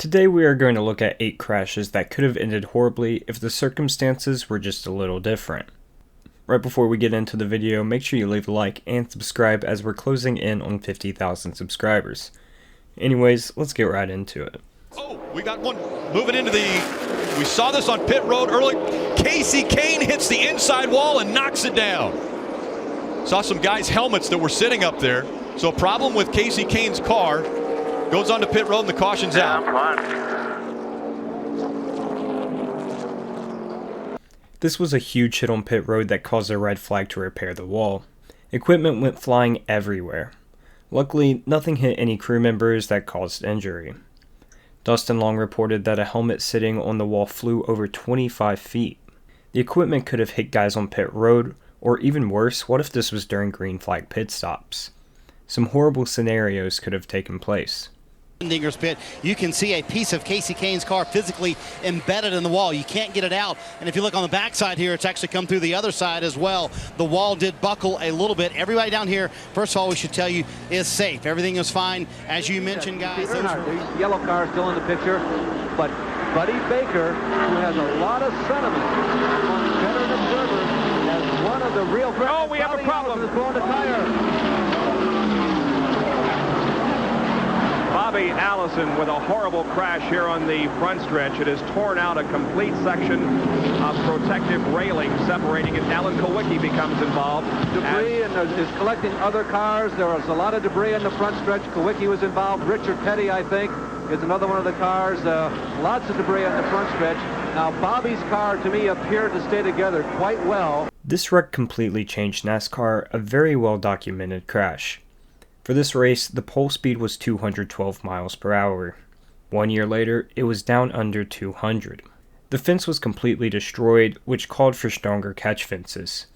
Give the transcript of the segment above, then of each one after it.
Today we are going to look at 8 crashes that could have ended horribly if the circumstances were just a little different. Right before we get into the video, make sure you leave a like and subscribe as we're closing in on 50,000 subscribers. Anyways, let's get right into it. Oh, we got one moving into we saw this on pit road early. Kasey Kahne hits the inside wall and knocks it down. Saw some guys' helmets that were sitting up there. So a problem with Kasey Kahne's car. Goes on to pit road and the caution's out. This was a huge hit on pit road that caused a red flag to repair the wall. Equipment went flying everywhere. Luckily, nothing hit any crew members that caused injury. Dustin Long reported that a helmet sitting on the wall flew over 25 feet. The equipment could have hit guys on pit road, or even worse, what if this was during green flag pit stops? Some horrible scenarios could have taken place. Dinger's pit, you can see a piece of Kasey Kahne's car physically embedded in the wall. You can't get it out. And if you look on the backside here, it's actually come through the other side as well. The wall did buckle a little bit. Everybody down here, first of all, we should tell you, is safe. Everything is fine. As you mentioned, guys. The yellow car is still in the picture, but Buddy Baker, who has a lot of sentiment among veteran observers, as one of the real... Oh, we have a problem. Allison is blowing the tire. Bobby Allison with a horrible crash here on the front stretch. It has torn out a complete section of protective railing separating it. Alan Kowicki becomes involved. Debris and is collecting other cars. There was a lot of debris in the front stretch. Kowicki was involved. Richard Petty, I think, is another one of the cars. Lots of debris on the front stretch. Now, Bobby's car, to me, appeared to stay together quite well. This wreck completely changed NASCAR, a very well-documented crash. For this race, the pole speed was 212 miles per hour. 1 year later, it was down under 200. The fence was completely destroyed, which called for stronger catch fences.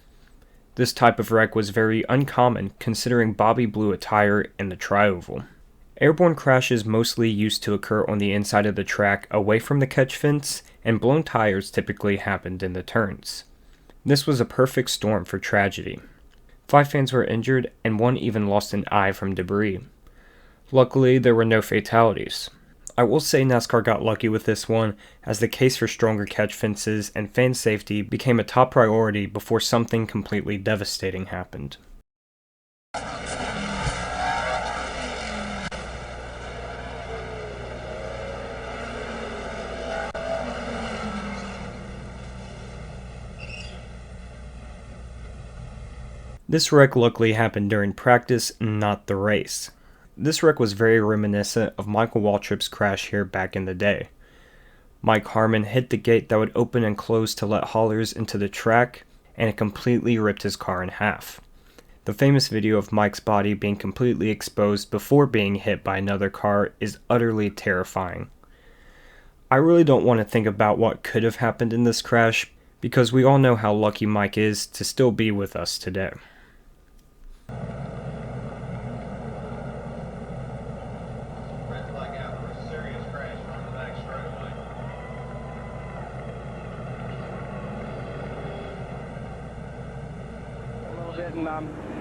This type of wreck was very uncommon considering Bobby blew a tire in the tri-oval. Airborne crashes mostly used to occur on the inside of the track away from the catch fence, and blown tires typically happened in the turns. This was a perfect storm for tragedy. 5 fans were injured, and 1 even lost an eye from debris. Luckily, there were no fatalities. I will say NASCAR got lucky with this one, as the case for stronger catch fences and fan safety became a top priority before something completely devastating happened. This wreck luckily happened during practice, not the race. This wreck was very reminiscent of Michael Waltrip's crash here back in the day. Mike Harmon hit the gate that would open and close to let haulers into the track, and it completely ripped his car in half. The famous video of Mike's body being completely exposed before being hit by another car is utterly terrifying. I really don't want to think about what could have happened in this crash, because we all know how lucky Mike is to still be with us today.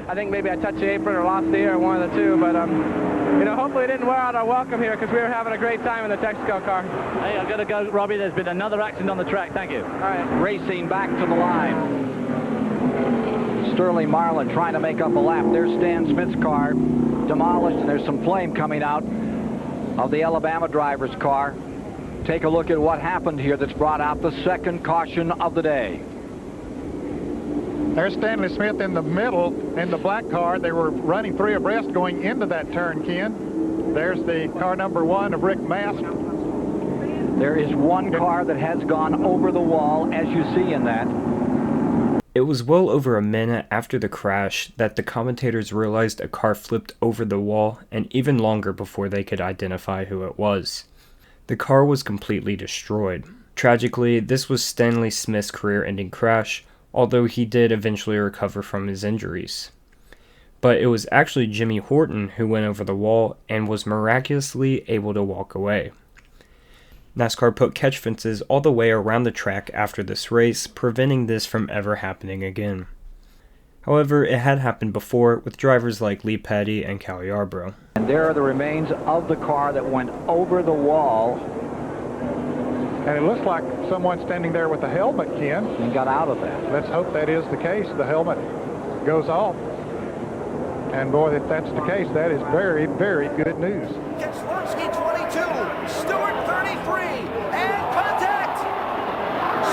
I think maybe I touched the apron or lost the air, one of the two, but hopefully it didn't wear out our welcome here because we were having a great time in the Texaco car. Hey, I've got to go, Robbie. There's been another accident on the track. Thank you. All right. Racing back to the line. Sterling Marlin trying to make up a lap. There's Stan Smith's car demolished, and there's some flame coming out of the Alabama driver's car. Take a look at what happened here that's brought out the second caution of the day. There's Stanley Smith in the middle in the black car. They were running 3 abreast going into that turn, Ken. There's the car number 1 of Rick Mast. There is one car that has gone over the wall, as you see in that. It was well over a minute after the crash that the commentators realized a car flipped over the wall, and even longer before they could identify who it was. The car was completely destroyed. Tragically, this was Stanley Smith's career-ending crash, although he did eventually recover from his injuries. But it was actually Jimmy Horton who went over the wall and was miraculously able to walk away. NASCAR put catch fences all the way around the track after this race, preventing this from ever happening again. However, it had happened before with drivers like Lee Petty and Cal Yarborough. And there are the remains of the car that went over the wall And it looks like someone standing there with a helmet, Ken. and got out of that. Let's hope that is the case. The helmet goes off. And boy, if that's the case, that is very, very good news. Keselowski 22, Stewart 33, and contact!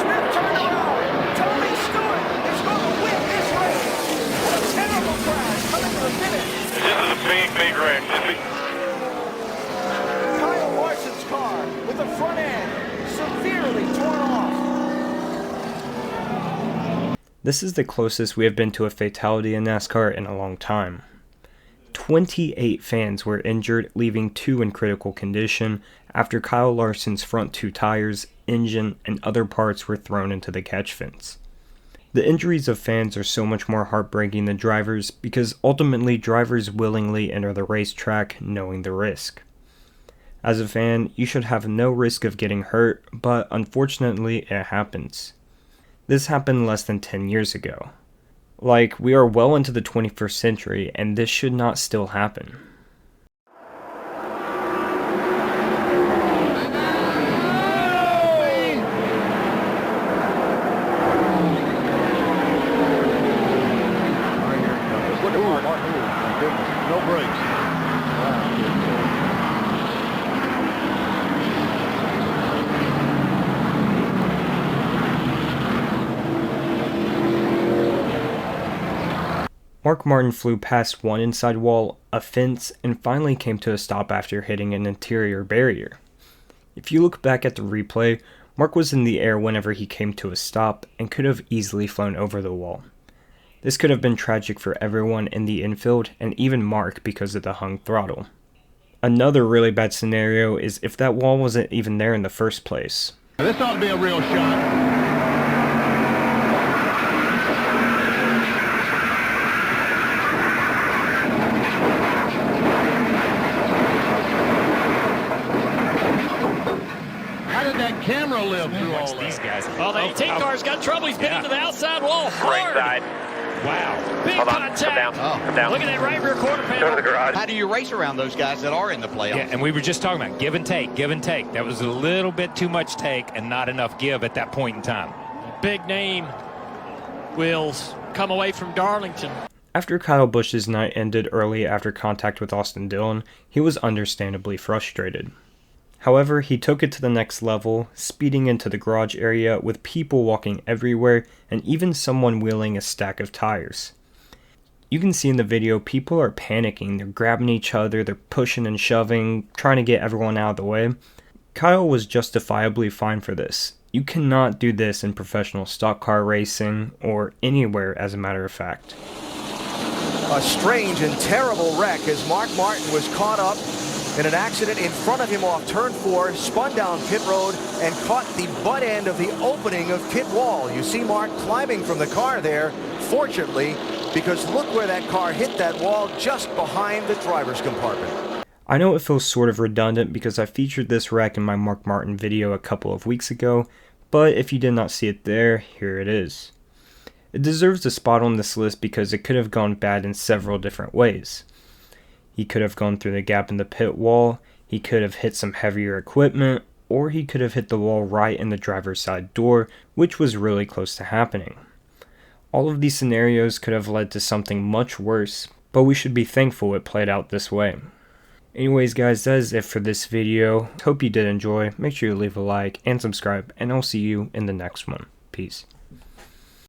Smith turned around. Tony Stewart is going to win this race. What a terrible crash coming to the finish. This is a big wreck. Kyle Larson's car with the front end severely torn off. This is the closest we have been to a fatality in NASCAR in a long time. 28 fans were injured, leaving 2 in critical condition after Kyle Larson's front 2 tires, engine, and other parts were thrown into the catch fence. The injuries of fans are so much more heartbreaking than drivers because ultimately drivers willingly enter the racetrack knowing the risk. As a fan, you should have no risk of getting hurt, but unfortunately it happens. This happened less than 10 years ago. Like, we are well into the 21st century, and this should not still happen. Look at Mark. My goodness. No brakes. Mark Martin flew past one inside wall, a fence, and finally came to a stop after hitting an interior barrier. If you look back at the replay, Mark was in the air whenever he came to a stop and could have easily flown over the wall. This could have been tragic for everyone in the infield and even Mark because of the hung throttle. Another really bad scenario is if that wall wasn't even there in the first place. This ought to be a real shot. Camera live through all these guys. Oh, the 18 car's got trouble. He's been into the outside wall hard. Side. Wow. Big Hold on. contact. Come down. Come down. Look at that right rear quarter panel. Go to the garage. How do you race around those guys that are in the playoffs? Yeah, and we were just talking about give and take, give and take. That was a little bit too much take and not enough give at that point in time. Big name will come away from Darlington. After Kyle Busch's night ended early after contact with Austin Dillon, he was understandably frustrated. However, he took it to the next level, speeding into the garage area with people walking everywhere and even someone wheeling a stack of tires. You can see in the video people are panicking, they're grabbing each other, they're pushing and shoving, trying to get everyone out of the way. Kyle was justifiably fine for this. You cannot do this in professional stock car racing or anywhere as a matter of fact. A strange and terrible wreck as Mark Martin was caught up in an accident in front of him off turn 4, spun down pit road and caught the butt end of the opening of pit wall. You see Mark climbing from the car there, fortunately, because look where that car hit that wall just behind the driver's compartment. I know it feels sort of redundant because I featured this wreck in my Mark Martin video a couple of weeks ago, but if you did not see it there, here it is. It deserves a spot on this list because it could have gone bad in several different ways. He could have gone through the gap in the pit wall, he could have hit some heavier equipment, or he could have hit the wall right in the driver's side door, which was really close to happening. All of these scenarios could have led to something much worse, but we should be thankful it played out this way. Anyways guys, that is it for this video. Hope you did enjoy. Make sure you leave a like and subscribe, and I'll see you in the next one. Peace.